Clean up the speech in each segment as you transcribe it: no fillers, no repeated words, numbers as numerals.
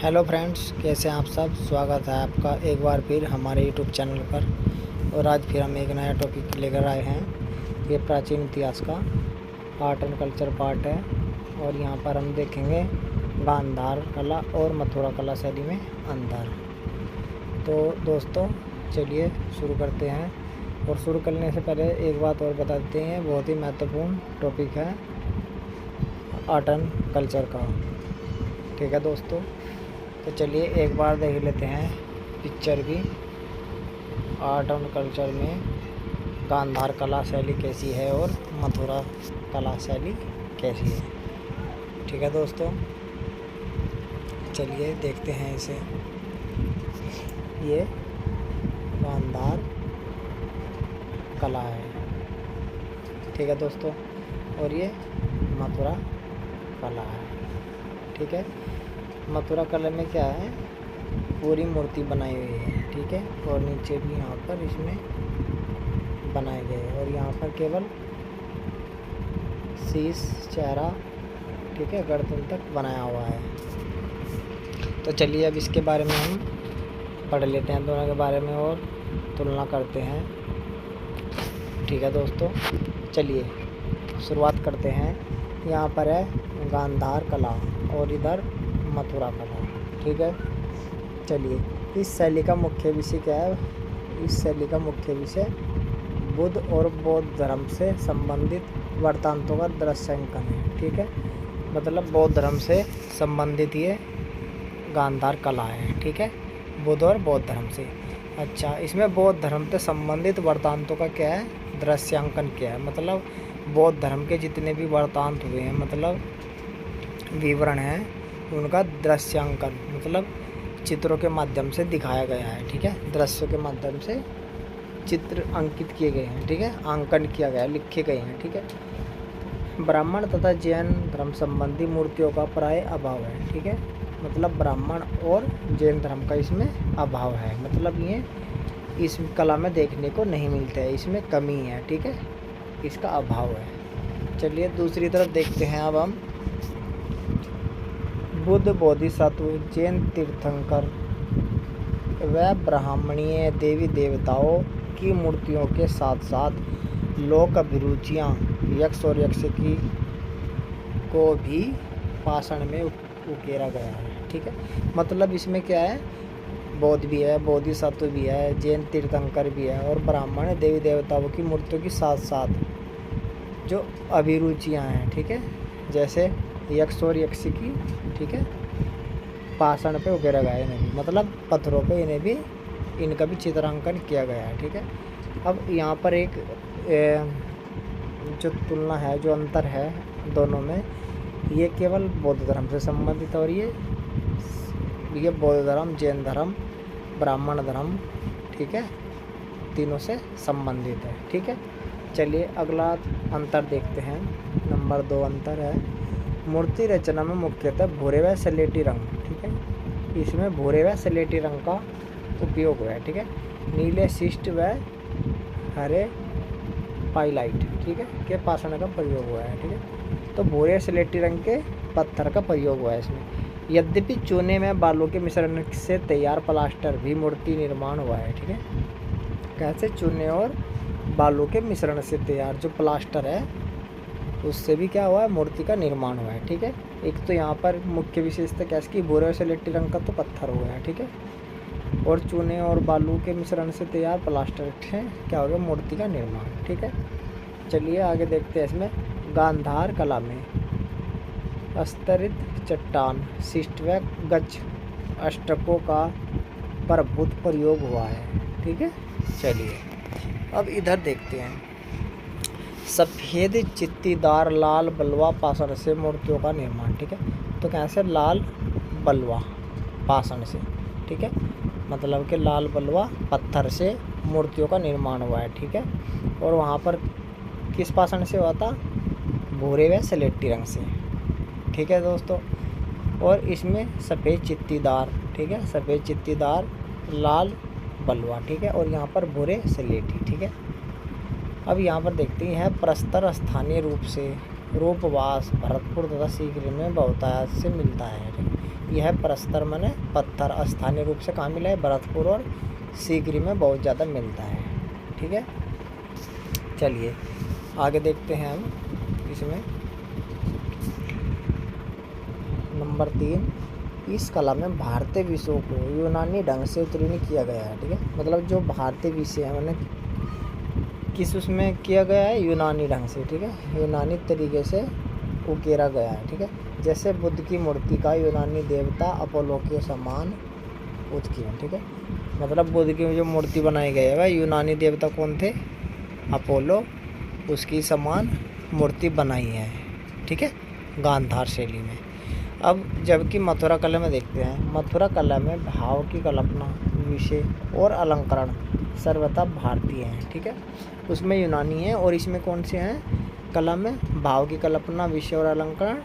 Hello friends, कैसे हैं आप सब। स्वागत है आपका एक बार फिर हमारे यूट्यूब चैनल पर। और आज फिर हम एक नया टॉपिक लेकर आए हैं। ये प्राचीन इतिहास का आर्ट एंड कल्चर पार्ट है। और यहाँ पर हम देखेंगे गांधार कला और मथुरा कला शैली में अंतर। तो दोस्तों चलिए शुरू करते हैं। और शुरू करने से पहले एक बात और बता देते हैं, बहुत ही महत्वपूर्ण टॉपिक है आर्ट एंड कल्चर का। ठीक है दोस्तों, तो चलिए एक बार देख लेते हैं पिक्चर भी। आर्ट एंड कल्चर में गांधार कला शैली कैसी है और मथुरा कला शैली कैसी है। ठीक है दोस्तों, चलिए देखते हैं इसे। ये गांधार कला है, ठीक है दोस्तों, और ये मथुरा कला है। ठीक है, मथुरा कला में क्या है, पूरी मूर्ति बनाई हुई है। ठीक है, और नीचे भी यहाँ पर इसमें बनाए गए और यहाँ पर केवल शीश, चेहरा, ठीक है, गर्दन तक बनाया हुआ है। तो चलिए अब इसके बारे में हम पढ़ लेते हैं, दोनों के बारे में और तुलना करते हैं। ठीक है दोस्तों, चलिए शुरुआत करते हैं। यहाँ पर है गांधार कला और इधर मथुरा कला। ठीक है, चलिए इस शैली का मुख्य विषय क्या है। इस शैली का मुख्य विषय बुद्ध और बौद्ध धर्म से संबंधित वृत्तांतों का दृश्यांकन है। ठीक है, मतलब बौद्ध धर्म से संबंधित ये गांधार कला है। ठीक है, बुद्ध और बौद्ध धर्म से। अच्छा, इसमें बौद्ध धर्म से संबंधित वृत्तांतों का क्या है, दृश्यांकन क्या है। मतलब बौद्ध धर्म के जितने भी वृत्तांत हुए हैं, मतलब विवरण है, उनका दृश्यांकन मतलब चित्रों के माध्यम से दिखाया गया है। ठीक है, दृश्यों के माध्यम से चित्र अंकित किए गए हैं। ठीक है, अंकन किया गया है, लिखे गए हैं। ठीक है, ब्राह्मण तथा जैन धर्म संबंधी मूर्तियों का प्राय अभाव है। ठीक है, मतलब ब्राह्मण और जैन धर्म का इसमें अभाव है, मतलब ये इस कला में देखने को नहीं मिलता है, इसमें कमी है। ठीक है, इसका अभाव है। चलिए दूसरी तरफ देखते हैं अब हम। बुद्ध, बोधिसत्व, जैन तीर्थंकर व ब्राह्मणीय देवी देवताओं की मूर्तियों के साथ साथ लोक अभिरुचियाँ यक्ष और यक्षकी को भी पाषाण में उकेरा गया है। ठीक है, मतलब इसमें क्या है, बौद्ध भी है, बोधिसत्व भी है, जैन तीर्थंकर भी है और ब्राह्मण देवी देवताओं की मूर्तियों के साथ साथ जो अभिरुचियाँ हैं, ठीक है, जैसे यक्ष और यक्षकी, ठीक है, पाषाण पे उकेरा गया है इन्हें भी, मतलब पत्थरों पे इन्हें भी, इनका भी चित्रांकन किया गया है। ठीक है, अब यहाँ पर एक जो तुलना है, जो अंतर है दोनों में, ये केवल बौद्ध धर्म से संबंधित और ये बौद्ध धर्म, जैन धर्म, ब्राह्मण धर्म, ठीक है, तीनों से संबंधित है। ठीक है, चलिए अगला अंतर देखते हैं। नंबर 2 अंतर है मूर्ति रचना में मुख्यतः भूरे व स्लेटी रंग। ठीक है, इसमें भूरे व स्लेटी रंग का उपयोग हुआ है। ठीक है, नीले शिष्ट व हरे पाइलाइट, ठीक है, के पाषाण का प्रयोग हुआ है। ठीक है, तो भूरे स्लेटी रंग के पत्थर का प्रयोग हुआ है इसमें। यद्यपि चूने में बालू के मिश्रण से तैयार प्लास्टर भी मूर्ति निर्माण हुआ है। ठीक है, कैसे, चूने और बालू के मिश्रण से तैयार जो प्लास्टर है उससे भी क्या हुआ है, मूर्ति का निर्माण हुआ है। ठीक है, एक तो यहाँ पर मुख्य विशेषता क्या है इसकी, भूरे और स्लेटी रंग का तो पत्थर हुआ है। ठीक है, और चूने और बालू के मिश्रण से तैयार प्लास्टर से क्या हो गया, मूर्ति का निर्माण। ठीक है, चलिए आगे देखते हैं। इसमें गांधार कला में स्तरित चट्टान, शिष्ट व गच्छ अष्टकों का प्रभुत प्रयोग हुआ है। ठीक है, चलिए अब इधर देखते हैं। सफ़ेद चित्तीदार लाल बलुआ पाषाण से मूर्तियों का निर्माण। ठीक है, तो कैसे, लाल बलुआ पाषाण से, ठीक है, मतलब कि लाल बलुआ पत्थर से मूर्तियों का निर्माण हुआ है। ठीक है, और वहाँ पर किस पाषाण से हुआ था, भूरे व स्लेटी रंग से। ठीक है दोस्तों, और इसमें सफ़ेद चित्तीदार, ठीक है, सफ़ेद चित्तीदार लाल बलुआ, ठीक है, और यहाँ पर भूरे स्लेटी। ठीक है, अब यहाँ पर देखते हैं प्रस्तर स्थानीय रूप से रूपवास भरतपुर तथा सीकरी में बहुतायत से मिलता है। ठीक है, यह प्रस्तर माने पत्थर स्थानीय रूप से कहाँ मिला है, भरतपुर और सीकरी में बहुत ज़्यादा मिलता है। ठीक है, चलिए आगे देखते हैं हम इसमें। नंबर 3, इस कला में भारतीय विषयों को यूनानी ढंग से उत्कीर्ण किया गया है। ठीक है, मतलब जो भारतीय विषय है मैंने किस उसमें किया गया है, यूनानी ढंग से। ठीक है, यूनानी तरीके से उकेरा गया है। ठीक है, जैसे बुद्ध की मूर्ति का यूनानी देवता अपोलो के समान उत्कीर्ण। ठीक है, मतलब बुद्ध की जो मूर्ति बनाई गई है वह यूनानी देवता कौन थे, अपोलो, उसकी समान मूर्ति बनाई है। ठीक है, गांधार शैली में। अब जबकि मथुरा कला में देखते हैं, मथुरा कला में भाव की कल्पना, विषय और अलंकरण सर्वथा भारतीय हैं। ठीक है, उसमें यूनानी है और इसमें कौन से हैं, कला में भाव की कल्पना, विषय और अलंकरण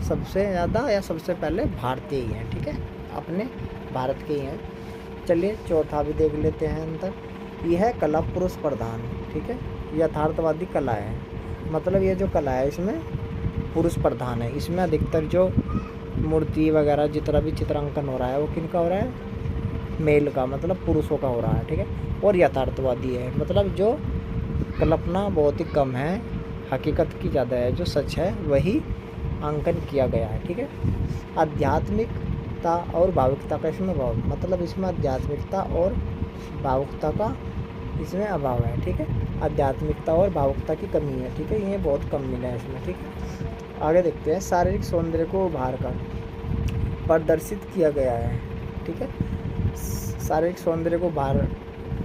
सबसे ज़्यादा या सबसे पहले भारतीय ही हैं। ठीक है, अपने भारत के ही हैं। चलिए चौथा भी देख लेते हैं अंतर। यह कला पुरुष प्रधान, ठीक है, यथार्थवादी कला है। मतलब ये जो कला है इसमें पुरुष प्रधान है। इसमें अधिकतर जो मूर्ति वगैरह जितना भी चित्रांकन हो रहा है वो किनका हो रहा है, मेल का, मतलब पुरुषों का हो रहा है। ठीक है, और यथार्थवादी है, मतलब जो कल्पना बहुत ही कम है, हकीकत की ज़्यादा है, जो सच है वही अंकन किया गया है। ठीक है, आध्यात्मिकता और भावुकता का इसमें अभाव, मतलब इसमें आध्यात्मिकता और भावुकता का इसमें अभाव है। ठीक है, आध्यात्मिकता और भावुकता की कमी है। ठीक है, ये बहुत कम मिला है इसमें। ठीक है, आगे देखते हैं। शारीरिक सौंदर्य को उभार कर प्रदर्शित किया गया है। ठीक है, शारीरिक सौंदर्य को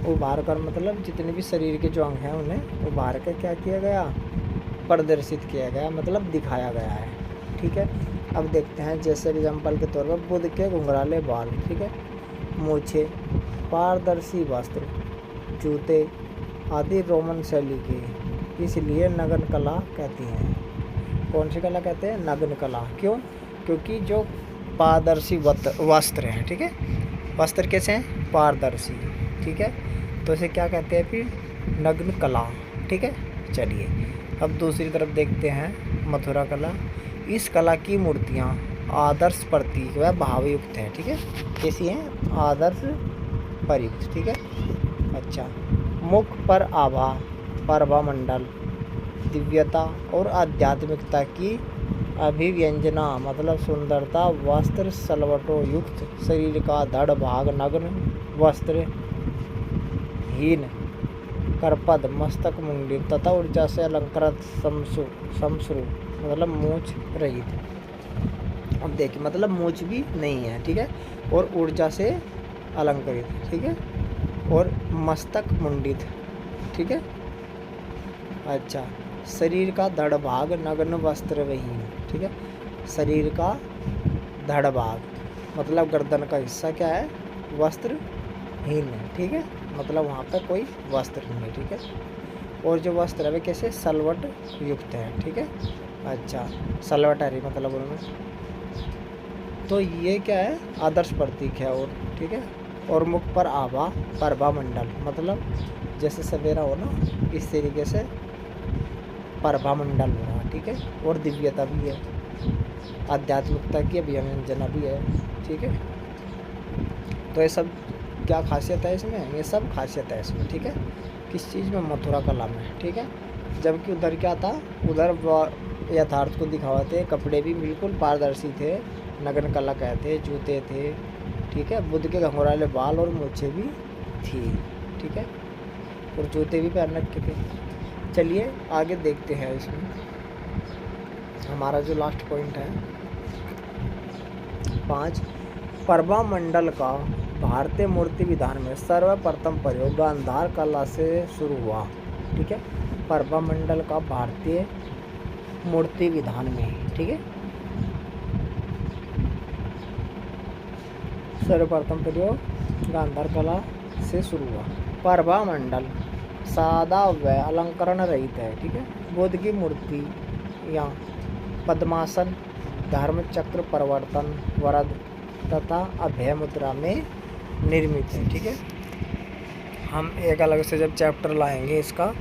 उभार कर मतलब जितने भी शरीर के जो अंग हैं उन्हें उभार कर क्या किया गया, प्रदर्शित किया गया, मतलब दिखाया गया है। ठीक है, अब देखते हैं जैसे एग्जाम्पल के तौर पर बुद्ध के घुंघराले बाल, ठीक है, मूछें, पारदर्शी वस्त्र, जूते आदि रोमन शैली के, इसलिए नग्न कला कहती हैं। कौन सी कला कहते हैं, नग्न कला। क्यों, क्योंकि जो पारदर्शी वस्त्र हैं, ठीक है, वस्त्र कैसे हैं, पारदर्शी। ठीक है, तो इसे क्या कहते हैं फिर, नग्न कला। ठीक है, चलिए अब दूसरी तरफ देखते हैं, मथुरा कला। इस कला की मूर्तियाँ आदर्श प्रतीक व भावयुक्त हैं। ठीक है, कैसी हैं, आदर्श प्रयुक्त। ठीक है, अच्छा, मुख पर आभा, प्रभामंडल, दिव्यता और आध्यात्मिकता की अभिव्यंजना, मतलब सुंदरता, वस्त्र सलवटों युक्त, शरीर का धड़ भाग नग्न, वस्त्र हीन, करपद, मस्तक मुंडी तथा ऊर्जा से अलंकृत, समश्रु मतलब मूछ रहित। अब देखिए, मतलब मूछ भी नहीं है। ठीक है, और ऊर्जा से अलंकृत। ठीक है, और मस्तक मुंडित। ठीक है, अच्छा, शरीर का धड़ भाग नग्न, वस्त्र विहीन। ठीक है, शरीर का धड़ भाग मतलब गर्दन का हिस्सा क्या है, वस्त्रहीन है। ठीक है, मतलब वहाँ पर कोई वस्त्र नहीं है। ठीक है, और जो वस्त्र है वे कैसे, सलवट युक्त है। ठीक है, अच्छा, सलवटरी मतलब उनमें, तो ये क्या है, आदर्श प्रतीक है। और ठीक है, और मुख पर आभा, प्रभामंडल मतलब जैसे सवेरा हो ना, इस तरीके से प्रभामंडल हो रहा। ठीक है, और दिव्यता भी है, आध्यात्मिकता की अभिव्यंजना भी है। ठीक है, तो ये सब क्या खासियत है इसमें, ये सब खासियत है इसमें। ठीक है, किस चीज़ में, मथुरा कला में। ठीक है, जबकि उधर क्या था, उधर यथार्थ को दिखाते, कपड़े भी बिल्कुल पारदर्शी थे, नग्न कला कहते, जूते थे। ठीक है, बुद्ध के घुंघराले बाल और मूछें भी थी। ठीक है, और जूते भी पहन रखे थे। चलिए आगे देखते हैं इसमें हमारा जो लास्ट पॉइंट है 5, प्रभामंडल का भारतीय मूर्ति विधान में सर्वप्रथम प्रयोग गांधार कला से शुरू हुआ। ठीक है, प्रभामंडल का भारतीय मूर्ति विधान में, ठीक है, सर्वप्रथम प्रयोग गांधार कला से शुरू हुआ। प्रभामंडल सादा व अलंकरण रहित है। ठीक है, बुद्ध की मूर्ति या पद्मासन, धर्म चक्र, परिवर्तन, वरद तथा अभय मुद्रा में निर्मित है। ठीक है, हम एक अलग से जब चैप्टर लाएंगे इसका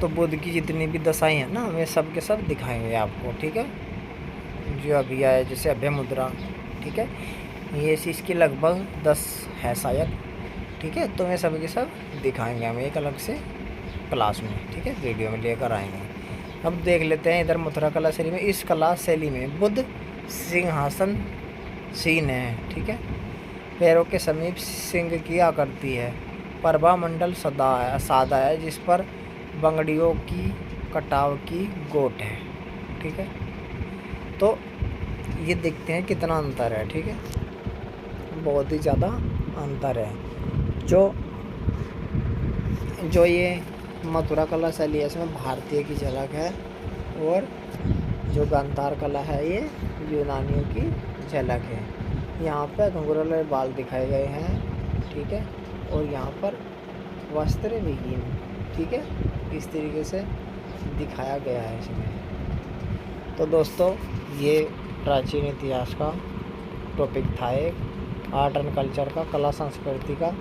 तो बुद्ध की जितनी भी दशाएं हैं ना, वे सब के सब दिखाएंगे आपको, ठीक है। जो अभी आए जैसे अभय मुद्रा, ठीक है, ये इसकी लगभग 10 है शायद, ठीक है। तो वे सब के सब दिखाएंगे हम एक अलग से क्लास में, ठीक है, वीडियो में लेकर आएंगे। अब देख लेते हैं इधर मथुरा कला शैली में। इस कला शैली में बुद्ध सिंहासन सीन है, ठीक है। पैरों के समीप सिंह की आकृति है। प्रभा मंडल सादा है जिस पर बंगड़ियों की कटाव की गोट है, ठीक है। तो ये देखते हैं कितना अंतर है, ठीक है, बहुत ही ज़्यादा अंतर है। जो ये मथुरा कला शैली है इसमें भारतीय की झलक है, और जो गांधार कला है ये यूनानियों की झलक है। यहाँ पर घुंघरूले बाल दिखाए गए हैं, ठीक है, और यहाँ पर वस्त्र विहीन, ठीक है, इस तरीके से दिखाया गया है इसमें। तो दोस्तों ये प्राचीन इतिहास का टॉपिक था, एक आर्ट एंड कल्चर का, कला संस्कृति का,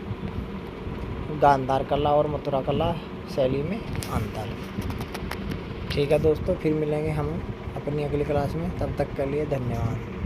गांधार कला और मथुरा कला शैली में अंतर। ठीक है दोस्तों, फिर मिलेंगे हम अपनी अगली क्लास में, तब तक के लिए धन्यवाद।